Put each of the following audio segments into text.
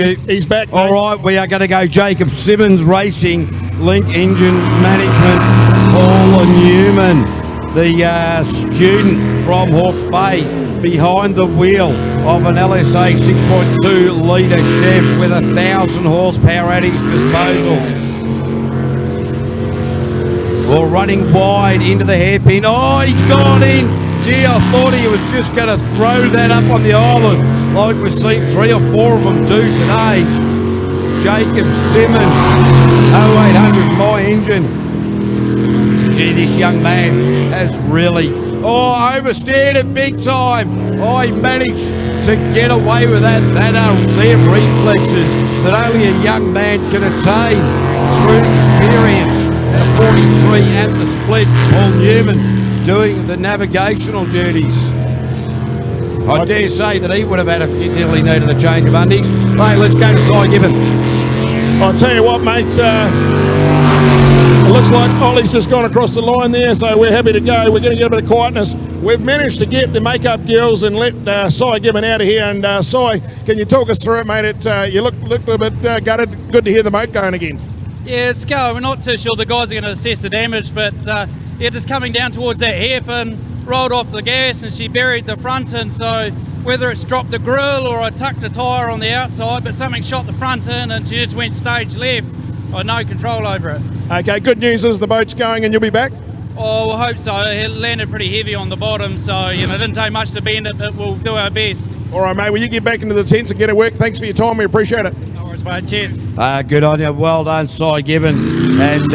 He's back, mate. All right, we are going to go Jacob Simmons Racing, Link Engine Management, Paul Newman, the student from Hawke's Bay, behind the wheel of an LSA 6.2 litre Chev with 1,000 horsepower at his disposal. Well, running wide into the hairpin. Oh, he's gone in. Gee, I thought he was just going to throw that up on the island like we've seen 3 or 4 of them do today. Jacob Simmons, 0800 My Engine. Gee, this young man has really, oversteered it big time. Oh, he managed to get away with that. That are their reflexes that only a young man can attain through experience. At a 43 at the split, Paul Newman doing the navigational duties. I dare say that he would have had a few, nearly needed a change of undies. Hey, let's go to Cy Gibbon. I'll tell you what, mate, it looks like Ollie's just gone across the line there, so we're happy to go. We're going to get a bit of quietness. We've managed to get the makeup girls and let Cy Gibbon out of here. And Cy, can you talk us through it, mate? You look a little bit gutted. Good to hear the moat going again. Yeah, it's going. We're not too sure the guys are going to assess the damage, but just coming down towards that hairpin, rolled off the gas and she buried the front end, so whether it's dropped the grill or I tucked a tyre on the outside, but something shot the front end and she just went stage left. I had no control over it. Okay, good news is the boat's going and you'll be back? Oh, we'll hope so. It landed pretty heavy on the bottom, so it didn't take much to bend it, but we'll do our best. All right, mate, well, you get back into the tents and get to work. Thanks for your time, we appreciate it. No worries, mate. Cheers. Good on you. Well done, Cy Gibbon. And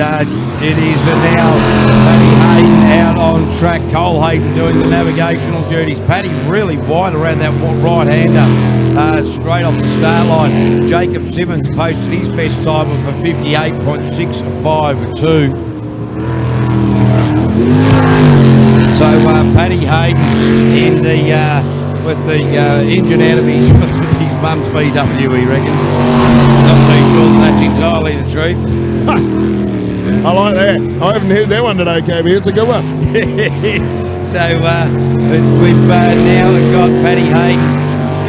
it is now Paddy Hayden out on track. Cole Hayden doing the navigational duties. Paddy really wide around that right-hander, straight off the start line. Jacob Simmons posted his best time of a 58.652. So Paddy Hayden in the with the engine out of his mum's VW, he reckons. Not too sure that's entirely the truth. I like that. I haven't heard that one today, KB. It's a good one. So we've now got Paddy Hayden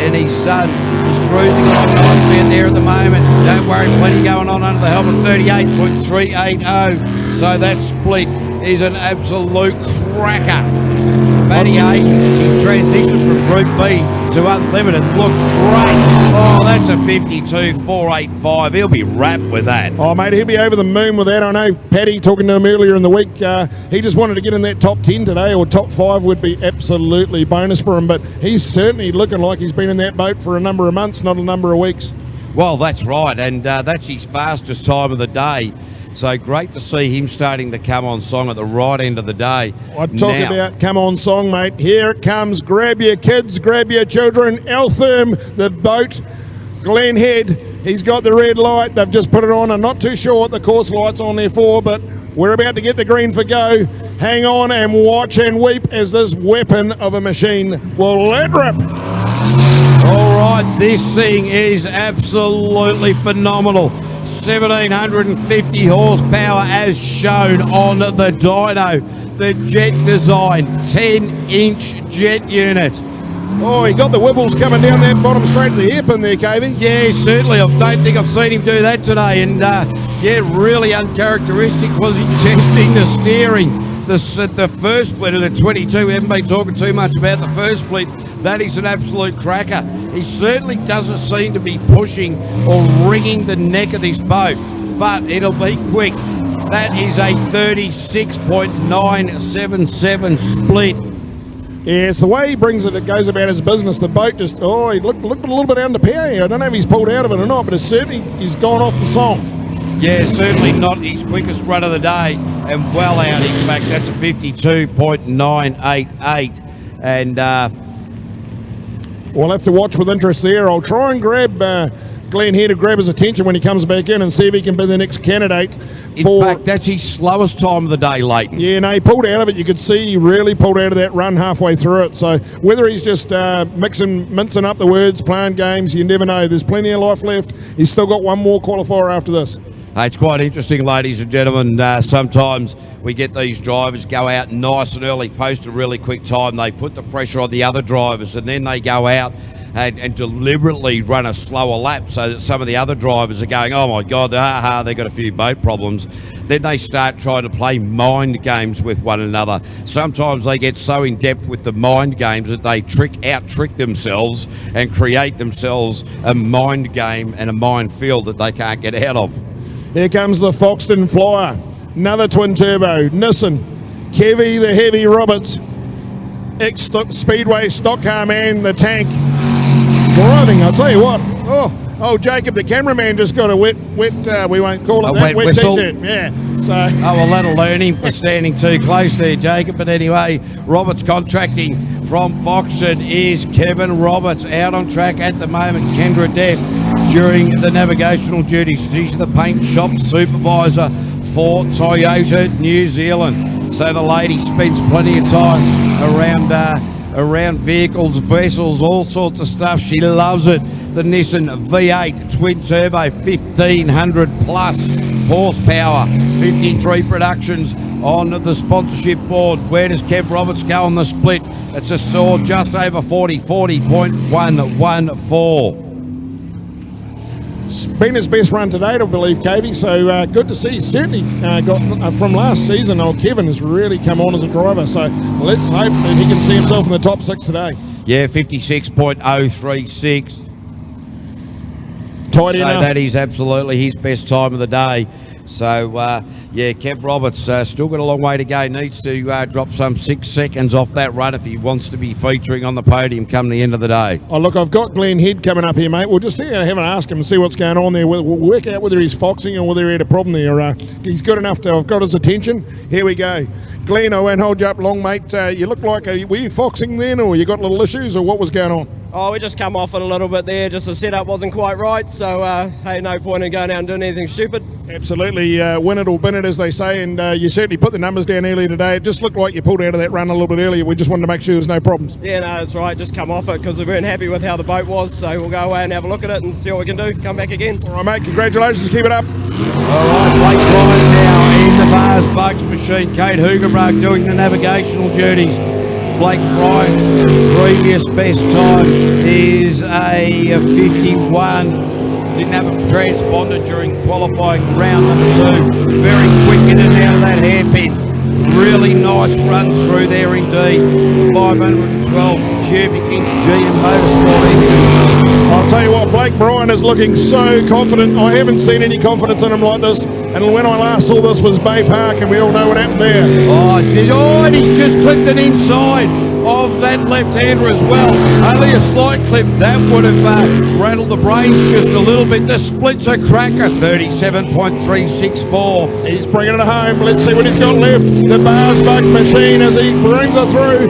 and his son just cruising along nicely in there at the moment. Don't worry, plenty going on under the helmet. 38.380. So that split is an absolute cracker. Paddy Hayden, he's transitioned from Group B to Unlimited. Looks great. Oh, that's a 52.485. He'll be wrapped with that. Oh, mate, he'll be over the moon with that. I know Paddy, talking to him earlier in the week, he just wanted to get in that top 10 today, or top 5 would be absolutely bonus for him. But he's certainly looking like he's been in that boat for a number of months, not a number of weeks. Well, that's right, and that's his fastest time of the day. So great to see him starting to come on song at the right end of the day. I talk about come on song, mate. Here it comes. Grab your kids, grab your children. Altherm, the boat. Glen Head, he's got the red light. They've just put it on. I'm not too sure what the course light's on there for, but we're about to get the green for go. Hang on and watch and weep as this weapon of a machine will let rip. All right, this thing is absolutely phenomenal. 1,750 horsepower as shown on the dyno. The jet design, 10-inch jet unit. Oh, he got the wibbles coming down that bottom straight to the hairpin there, KV. Yeah, certainly. I don't think I've seen him do that today. And, really uncharacteristic was he testing the steering. The first split of the 22, we haven't been talking too much about the first split. That is an absolute cracker. He certainly doesn't seem to be pushing or wringing the neck of this boat, but it'll be quick. That is a 36.977 split. Yeah, it's the way he brings it, it goes about his business. The boat just, he looked a little bit under power here. I don't know if he's pulled out of it or not, but it's certainly he's gone off the song. Yeah, certainly not his quickest run of the day, and well out. In fact, that's a 52.988, and we'll have to watch with interest there. I'll try and grab Glenn here to grab his attention when he comes back in and see if he can be the next candidate. In fact, that's his slowest time of the day, Leighton. Yeah, no, he pulled out of it. You could see he really pulled out of that run halfway through it. So whether he's just mincing up the words, playing games, you never know. There's plenty of life left. He's still got one more qualifier after this. It's quite interesting, ladies and gentlemen. Sometimes we get these drivers go out nice and early, post a really quick time. They put the pressure on the other drivers, and then they go out and deliberately run a slower lap so that some of the other drivers are going, oh my God, they've got a few boat problems. Then they start trying to play mind games with one another. Sometimes they get so in depth with the mind games that they out-trick themselves and create themselves a mind game and a minefield that they can't get out of. Here comes the Foxton Flyer. Another twin turbo. Nissan. Kevy, the Heavy Roberts. Ex-Speedway stock car man, the tank. Driving, I'll tell you what. Oh, Jacob, the cameraman just got a wet we won't call it that, wet whistle. T-shirt. Yeah. So. Oh, well, that'll learn him for standing too close there, Jacob. But anyway, Roberts Contracting from Foxton is Kevin Roberts out on track at the moment. Kendra Deff during the navigational duties. She's the paint shop supervisor for Toyota New Zealand. So the lady spends plenty of time around vehicles, vessels, all sorts of stuff. She loves it. The Nissan V8 twin turbo, 1500 plus horsepower, 53 productions on the sponsorship board. Where does Kev Roberts go on the split? It's a soar just over 40.114. It's been his best run to date, I believe, KV. So good to see. Certainly got from last season. Old Kevin has really come on as a driver. So let's hope that he can see himself in the top 6 today. Yeah, 56.036. Tidy enough. That is absolutely his best time of the day. So, Kev Roberts still got a long way to go. Needs to drop some 6 seconds off that run if he wants to be featuring on the podium come the end of the day. Oh, look, I've got Glenn Head coming up here, mate. We'll just have an ask him and see what's going on there. We'll work out whether he's foxing or whether he had a problem there. He's good enough to have got his attention. Here we go. Glenn, I won't hold you up long, mate. You look like, were you foxing then, or you got little issues, or what was going on? Oh, we just come off it a little bit there. Just the setup wasn't quite right. So, hey, no point in going out and doing anything stupid. Absolutely. Win it or bin it, as they say. And you certainly put the numbers down earlier today. It just looked like you pulled out of that run a little bit earlier. We just wanted to make sure there was no problems. Yeah, no, that's right. Just come off it because we weren't happy with how the boat was. So we'll go away and have a look at it and see what we can do. Come back again. All right, mate. Congratulations. Keep it up. All right, Blake Ryan now in the Bars Bugs machine. Kate Hugenbroek doing the navigational duties. Blake Ryan's previous best time is a 51. Didn't have a transponder during qualifying round number 2. Very quick in and out of that hairpin. Really nice run through there indeed. 512 cubic inch GM Motorsport engine. I'll tell you what, Blake Bryan is looking so confident. I haven't seen any confidence in him like this. And when I last saw this was Bay Park, and we all know what happened there. Oh, geez. Oh, and he's just clipped it inside of that left-hander as well. Only a slight clip. That would have rattled the brains just a little bit. The split's a cracker, 37.364. He's bringing it home. Let's see what he's got left. The Bars Bug machine as he brings it through.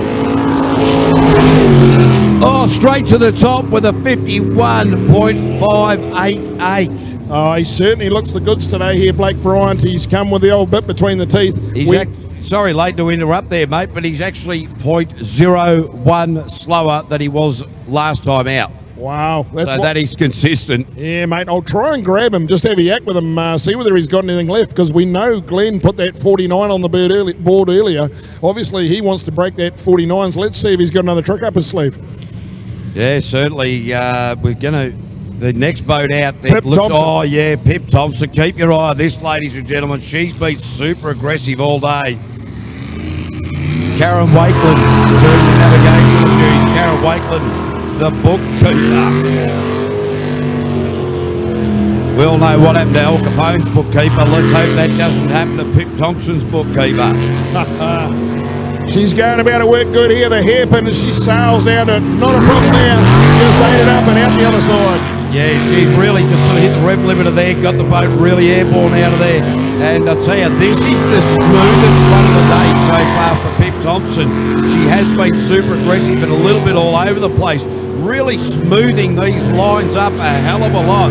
Oh, straight to the top with a 51.588. Oh, he certainly looks the goods today here, Blake Bryant. He's come with the old bit between the teeth. Sorry, late to interrupt there, mate, but he's actually 0.01 slower than he was last time out. Wow. That is consistent. Yeah, mate. I'll try and grab him, just have a yak with him, see whether he's got anything left, because we know Glenn put that 49 on the board earlier. Obviously, he wants to break that 49, so let's see if he's got another trick up his sleeve. Yeah, certainly. We're going to... The next boat out there Pip Thompson. Oh, yeah, Pip Thompson. Keep your eye on this, ladies and gentlemen. She's been super aggressive all day. Karen Wakeland doing the navigational duties. Karen Wakeland, the bookkeeper. We all know what happened to Al Capone's bookkeeper. Let's hope that doesn't happen to Pip Thompson's bookkeeper. She's going about her work good here. The hairpin as she sails down to not a problem there. Just laid it up and out the other side. Yeah, she really just sort of hit the rev limiter there, got the boat really airborne out of there. And I'll tell you, this is the smoothest run of the day so far for Pip Thompson. She has been super aggressive and a little bit all over the place, really smoothing these lines up a hell of a lot.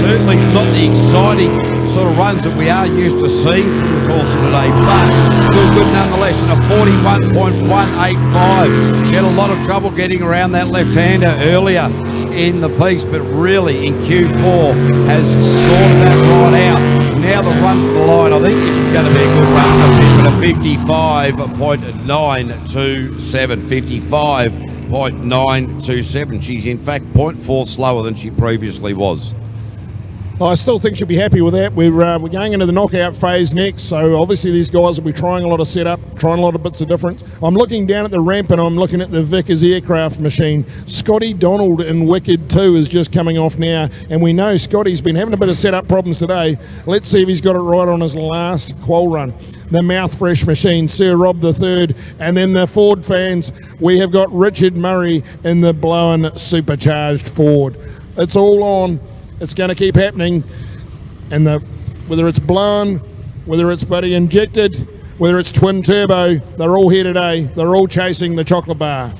Certainly not the exciting sort of runs that we are used to seeing through the course of the day, but still good nonetheless at a 41.185. She had a lot of trouble getting around that left-hander earlier in the piece, but really in Q4 has sorted that right out. Now the run for the line, I think this is going to be a good run for Pip at a 55.927, 50.927. She's in fact 0.4 slower than she previously was. I still think she'll be happy with that. We're going into the knockout phase next, so obviously these guys will be trying a lot of setup, trying a lot of bits of difference. I'm looking down at the ramp and I'm looking at the Vickers aircraft machine. Scotty Donald in Wicked 2 is just coming off now, and we know Scotty's been having a bit of setup problems today. Let's see if he's got it right on his last qual run. The Mouthfresh machine, Sir Rob III, and then the Ford fans, we have got Richard Murray in the blown supercharged Ford. It's all on. It's going to keep happening, and whether it's blown, whether it's buddy injected, whether it's twin turbo, they're all here today. They're all chasing the chocolate bar.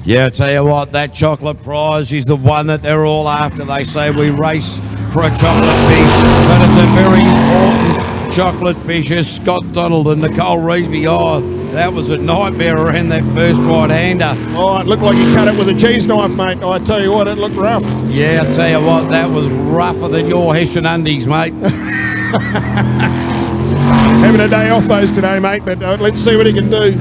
Yeah, I tell you what, that chocolate prize is the one that they're all after. They say we race for a chocolate fish, but it's a very important chocolate fish. As Scott Donald and Nicole Reesby, that was a nightmare around that first right-hander. Oh, it looked like you cut it with a cheese knife, mate. I tell you what, it looked rough. Yeah, I tell you what, that was rougher than your Hessian undies, mate. Having a day off those today, mate, but let's see what he can do.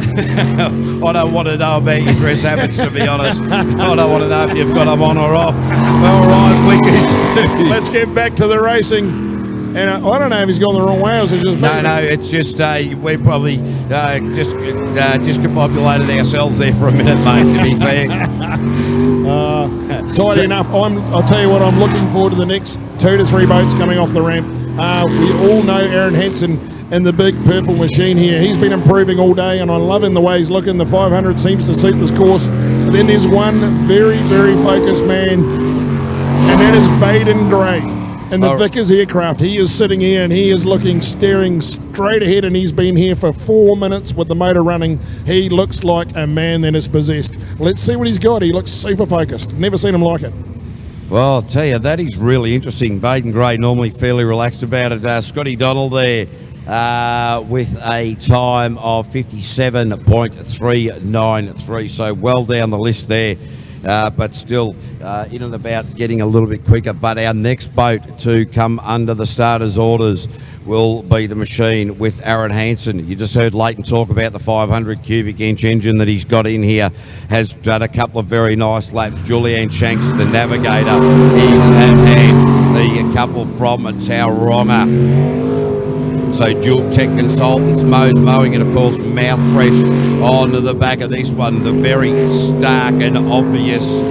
I don't want to know about your dress habits, to be honest. I don't want to know if you've got them on or off. All right, Wicked. Let's get back to the racing. And I don't know if he's gone the wrong way or is it just... No, it's just we're probably just compopulated ourselves there for a minute, mate, to be fair. Tidy enough. I'll tell you what, I'm looking forward to the next 2 to 3 boats coming off the ramp. We all know Aaron Hansen and the big purple machine here. He's been improving all day, and I'm loving the way he's looking. The 500 seems to suit this course. But then there's one very, very focused man, and that is Baden Gray. And the Vickers aircraft, he is sitting here and he is staring straight ahead, and he's been here for 4 minutes with the motor running. He looks like a man that is possessed. Let's see what he's got. He looks super focused. Never seen him like it. Well, I'll tell you, that is really interesting. Baden Gray normally fairly relaxed about it. Scotty Donald there with a time of 57.393, so well down the list there. But still in and about getting a little bit quicker. But our next boat to come under the starters' orders will be the machine with Aaron Hansen. You just heard Leighton talk about the 500 cubic inch engine that he's got in here. Has done a couple of very nice laps. Julianne Shanks, the navigator, is at hand. The couple from Tauranga. So Dual Tech Consultants, Mo's Mowing, and of course Mouthfresh on the back of this one. The very stark and obvious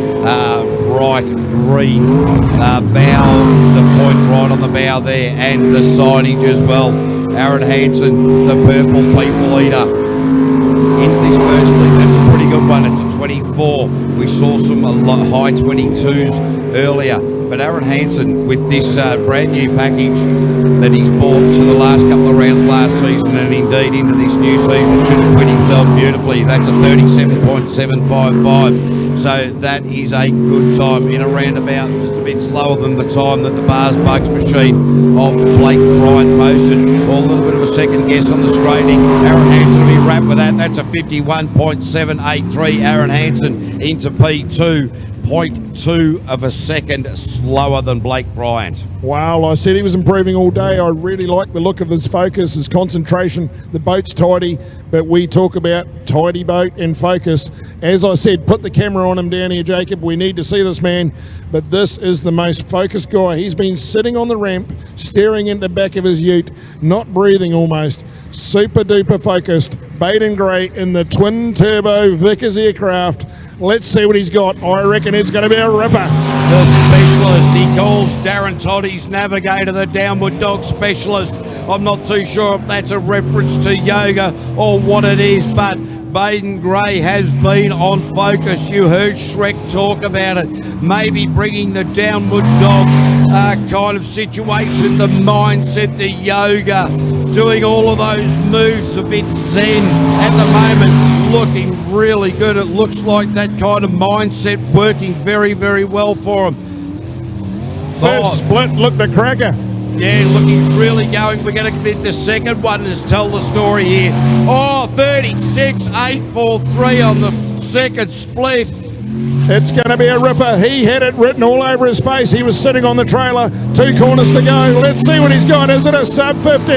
bright green bow, the point right on the bow there, and the signage as well. Aaron Hansen, the purple people eater, into this first lead. That's a pretty good one. It's a 24. We saw some high 22s earlier. But Aaron Hansen, with this brand new package that he's bought to the last couple of rounds last season, and indeed into this new season, should have quit himself beautifully. That's a 37.755. So that is a good time, in around about just a bit slower than the time that the Bars Bugs machine of Blake Bryant posted. Or a little bit of a second guess on the straightening. Aaron Hansen will be wrapped with that. That's a 51.783. Aaron Hansen into P2. 0.2 of a second slower than Blake Bryant. Wow, I said he was improving all day. I really like the look of his focus, his concentration. The boat's tidy, but we talk about tidy boat and focus. As I said, put the camera on him down here, Jacob. We need to see this man, but this is the most focused guy. He's been sitting on the ramp, staring into the back of his ute, not breathing almost. Super duper focused. Baden Gray in the twin turbo Vickers aircraft. Let's see what he's got. I reckon it's going to be a ripper. The specialist, he calls Darren Toddy's navigator the downward dog specialist. I'm not too sure if that's a reference to yoga or what it is, but Baden Gray has been on focus. You heard Shrek talk about it. Maybe bringing the downward dog kind of situation, the mindset, the yoga, doing all of those moves a bit zen at the moment. Looking really good. It looks like that kind of mindset working very, very well for him. First split looked a cracker. Yeah, look, he's really going. We're going to get the second one and tell the story here. Oh, 36.843 on the second split. It's going to be a ripper. He had it written all over his face. He was sitting on the trailer. 2 corners to go. Let's see what he's got. Is it a sub 50?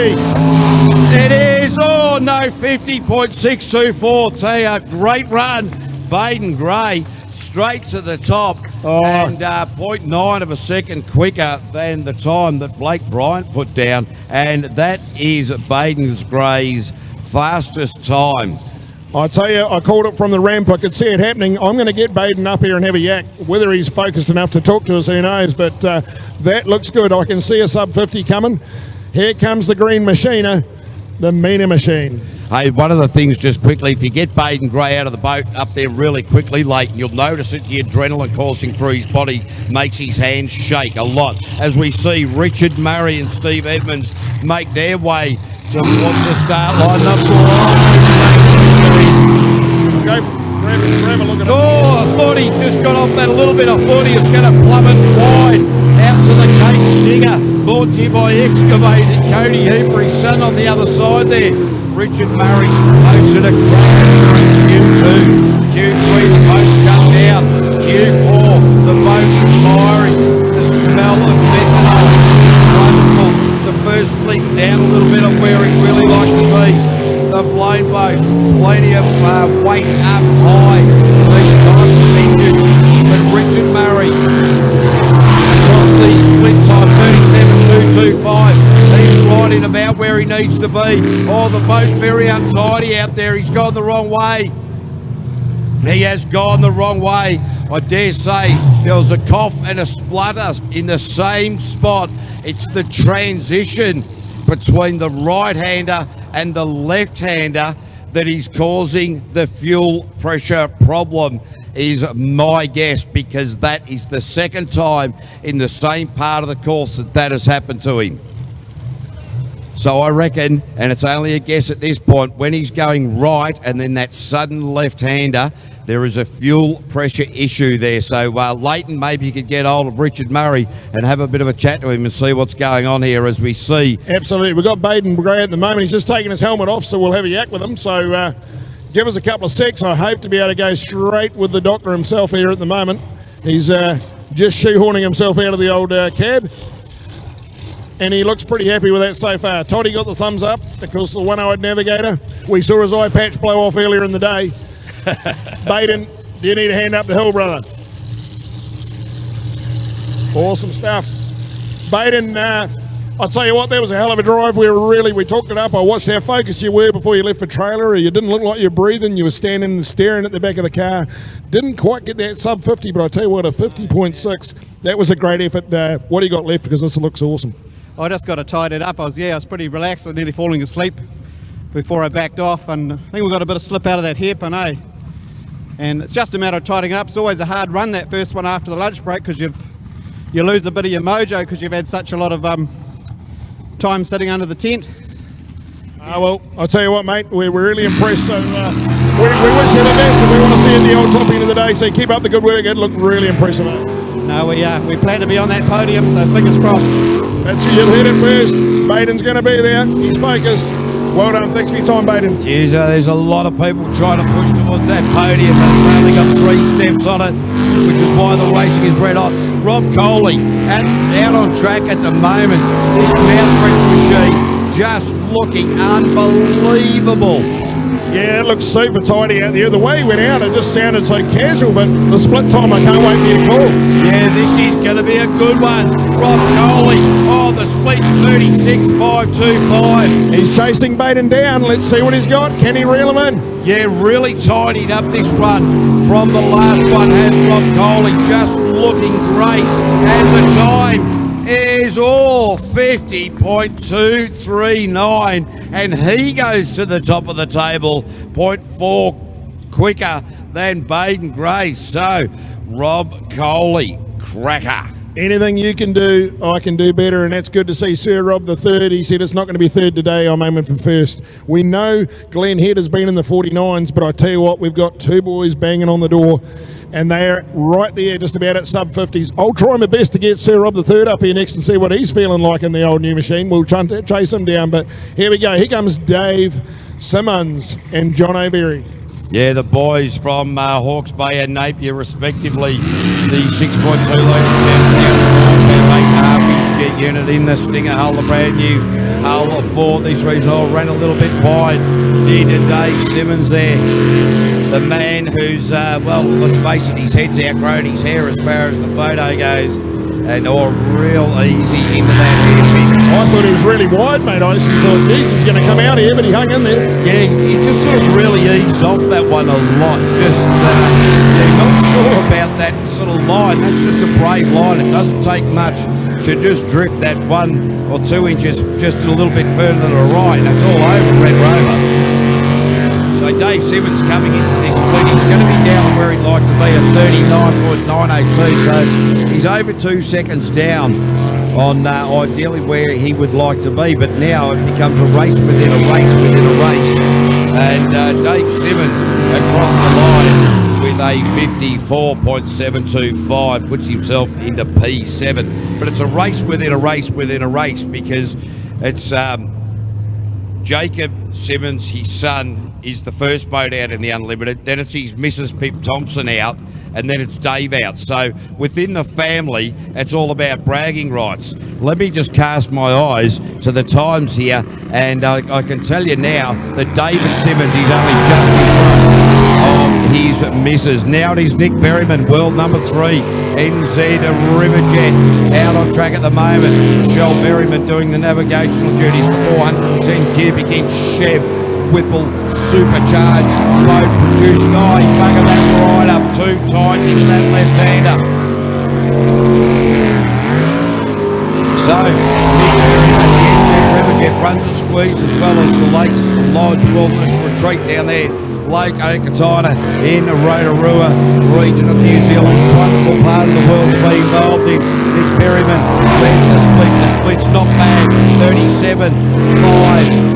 It is. Oh, no, 50.624. Tell you, great run. Baden Gray straight to the top and 0.9 of a second quicker than the time that Blake Bryant put down, and that is Baden Gray's fastest time. I tell you, I called it from the ramp. I could see it happening. I'm going to get Baden up here and have a yak. Whether he's focused enough to talk to us, who knows? But that looks good. I can see a sub 50 coming. Here comes the green machiner, the Mina machine. Hey, one of the things, just quickly, if you get Baden Gray out of the boat up there really quickly, Leighton, you'll notice that the adrenaline coursing through his body makes his hands shake a lot. As we see Richard Murray and Steve Edmonds make their way towards the start line. Go grab a look at it. Oh, I thought he just got off that a little bit. I thought he was going to plummet wide out to the Cape Stinger. Brought to you by Excavated. Cody Hooper, his son, on the other side there. Richard Murray posted a great Q2. Q3, the boat shut down. Q4, the boat is firing. The smell of methanol is wonderful. The first flick down a little bit of where he'd really like to be. The blown boat, plenty of weight up high. These types of engines. But Richard Murray, across the split time, 37.225. He's right in about where he needs to be. Oh, the boat very untidy out there. He's gone the wrong way. He has gone the wrong way. I dare say there was a cough and a splutter in the same spot. It's the transition between the right-hander and the left-hander that is causing the fuel pressure problem, is my guess, because that is the second time in the same part of the course that has happened to him. So I reckon, and it's only a guess at this point, when he's going right and then that sudden left-hander, there is a fuel pressure issue there. So Leighton, maybe you could get hold of Richard Murray and have a bit of a chat to him and see what's going on here as we see. Absolutely. We've got Baden Gray at the moment. He's just taking his helmet off, so we'll have a yak with him. So give us a couple of secs. I hope to be able to go straight with the doctor himself here at the moment. He's just shoehorning himself out of the old cab. And he looks pretty happy with that so far. Toddy got the thumbs up, because the one-eyed navigator, we saw his eye patch blow off earlier in the day. Baden, do you need a hand up the hill, brother? Awesome stuff. Baden, I'll tell you what, that was a hell of a drive. We talked it up. I watched how focused you were before you left for trailer. You didn't look like you were breathing. You were standing and staring at the back of the car. Didn't quite get that sub 50, but I'll tell you what, a 50.6, that was a great effort. What do you got left? Because this looks awesome. I just got to tied it up. I was pretty relaxed. I was nearly falling asleep before I backed off, and I think we got a bit of slip out of that hairpin, and it's just a matter of tidying it up. It's always a hard run, that first one after the lunch break, because you lose a bit of your mojo because you've had such a lot of time sitting under the tent. Well, I'll tell you what, mate, we're really impressed. So we wish you the best, and we want to see you at the old top end of the day. So keep up the good work. It looked really impressive, mate. No, we plan to be on that podium, so fingers crossed. That's it. You'll hit it first. Baden's going to be there. He's focused. Well done. Thanks for your time, Baden. Geez, there's a lot of people trying to push towards that podium, but it's only got 3 steps on it, which is why the racing is red hot. Rob Coley out on track at the moment. This Mouthfresh machine just looking unbelievable. Yeah, it looks super tidy out there. The way he went out, it just sounded so casual, but the split time, I can't wait for you to call. Yeah, this is going to be a good one. Rob Coley, the split 36.525. He's chasing Baden down. Let's see what he's got. Can he reel him in? Yeah, really tidied up this run from the last one, has Rob Coley, just looking great. And the time is 50.239, and he goes to the top of the table, 0.4 quicker than Baden Gray. So Rob Coley, cracker. Anything you can do, I can do better, and that's good to see. Sir Rob the third, he said it's not going to be third today, I'm aiming for first. We know Glenn Head has been in the 49s, but I tell you what, we've got 2 boys banging on the door, and they're right there just about at sub 50s. I'll try my best to get Sir Rob the third up here next and see what he's feeling like in the old new machine. We'll try and chase him down, but here we go. Here comes Dave Simmons and John O'Berry. Yeah, the boys from Hawke's Bay and Napier, respectively. The 6.2 litre Shelterview jet unit in the Stinger hull, the brand new Hole 4. This reason I ran a little bit wide. Did Dave Simmons there. The man who's, well, let's face it, his head's outgrown his hair as far as the photo goes. And real easy into that hairpin. I thought he was really wide, mate. I just thought, geez, he's going to come out here, but he hung in there. Yeah, he just sort of really eased off that one a lot. Just, not sure about that sort of line. That's just a brave line. It doesn't take much to just drift that 1 or 2 inches just a little bit further to the right. That's all over Red Rover. So Dave Simmons coming into this split, he's going to be down where he'd like to be at 39.902, so he's over 2 seconds down on ideally where he would like to be, but now it becomes a race within a race within a race, and Dave Simmons across the line with a 54.725 puts himself into P7, but it's a race within a race within a race because it's Jacob Simmons, his son, is the first boat out in the Unlimited. Then it's his Mrs. Pip Thompson out, and then it's Dave out. So within the family, it's all about bragging rights. Let me just cast my eyes to the times here, and I can tell you now that David Simmons is only just in front of his missus. Now it is Nick Berryman, world number 3, NZ Riverjet, out on track at the moment. Shell Berryman doing the navigational duties, the 410 cubic inch Chev Whipple supercharged load produced. Oh, he buggered that right up too tight into that left-hander. So, Nick Berryman, the NZ Riverjet runs a squeeze as well as the Lakes Lodge Wilderness Retreat down there. Lake Okatana in the Rotorua region of New Zealand. Wonderful part of the world to be involved in. Nick Berryman, there's the split. The split's not bad, 37.5.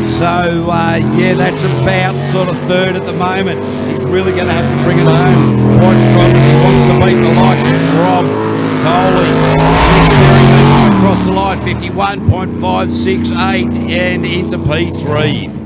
So, yeah, that's about sort of third at the moment. He's really going to have to bring it home quite strong if he wants to beat the likes of Rob Coley. Nick Berryman across the line, 51.568 and into P3.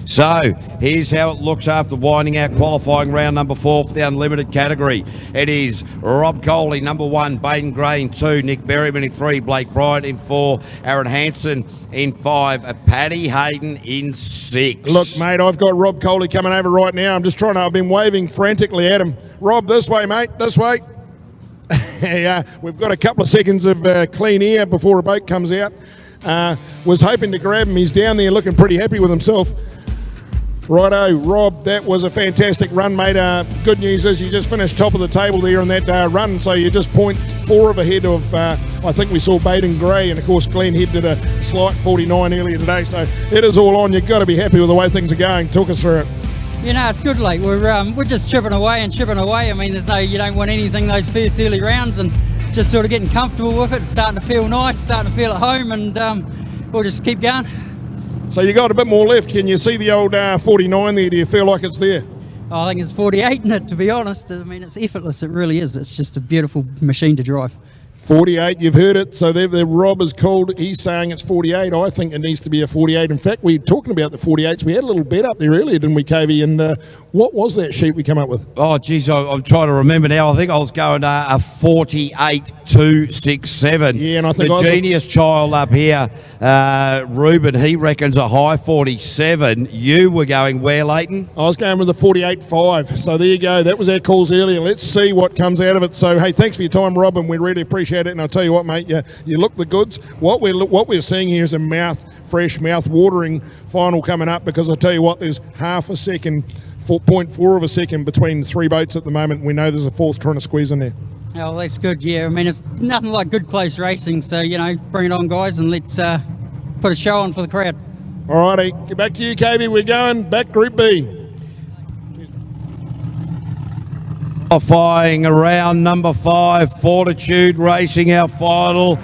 So, here's how it looks after winding out qualifying round number 4 for the Unlimited category. It is Rob Coley, number 1, Baden Gray in 2, Nick Berryman in 3, Blake Bryant in 4, Aaron Hansen in 5, Paddy Hayden in 6. Look, mate, I've got Rob Coley coming over right now. I've been waving frantically at him. Rob, this way, mate, this way. Yeah, we've got a couple of seconds of clean air before a boat comes out. Was hoping to grab him. He's down there looking pretty happy with himself. Righto, Rob, that was a fantastic run, mate. Good news is you just finished top of the table there on that run, so you're just 0.4 of ahead of, I think we saw Baden Gray, and of course Glenn Head did a slight 49 earlier today, so it is all on. You've got to be happy with the way things are going. Talk us through it. You know, it's good, like we're just chipping away. I mean, you don't want anything those first early rounds, and just sort of getting comfortable with it, starting to feel nice, starting to feel at home, and we'll just keep going. So you got a bit more left. Can you see the old 49 there? Do you feel like it's there? Oh, I think it's 48 in it, to be honest. I mean, it's effortless. It really is. It's just a beautiful machine to drive. 48, you've heard it. So the Rob is called. He's saying it's 48. I think it needs to be a 48. In fact, we're talking about the 48s. We had a little bet up there earlier, didn't we, KV? And what was that sheet we come up with? Oh, geez, I'm trying to remember now. I think I was going a 48.267. Yeah, and I think the genius child up here, Ruben, he reckons a high 47. You were going where, Leighton? I was going with a 48.5. So there you go. That was our calls earlier. Let's see what comes out of it. So, hey, thanks for your time, Rob, and we really appreciate it. And I'll tell you what, mate, you look the goods. What we're seeing here is a mouth-fresh, mouth-watering final coming up, because I'll tell you what, there's half a second, 0.4 of a second between 3 boats at the moment. We know there's a fourth trying to squeeze in there. Oh, that's good, yeah. I mean, it's nothing like good close racing, so, bring it on, guys, and let's put a show on for the crowd. All righty, get back to you, KV. We're going back Group B. Qualifying around number 5, Fortitude Racing, our final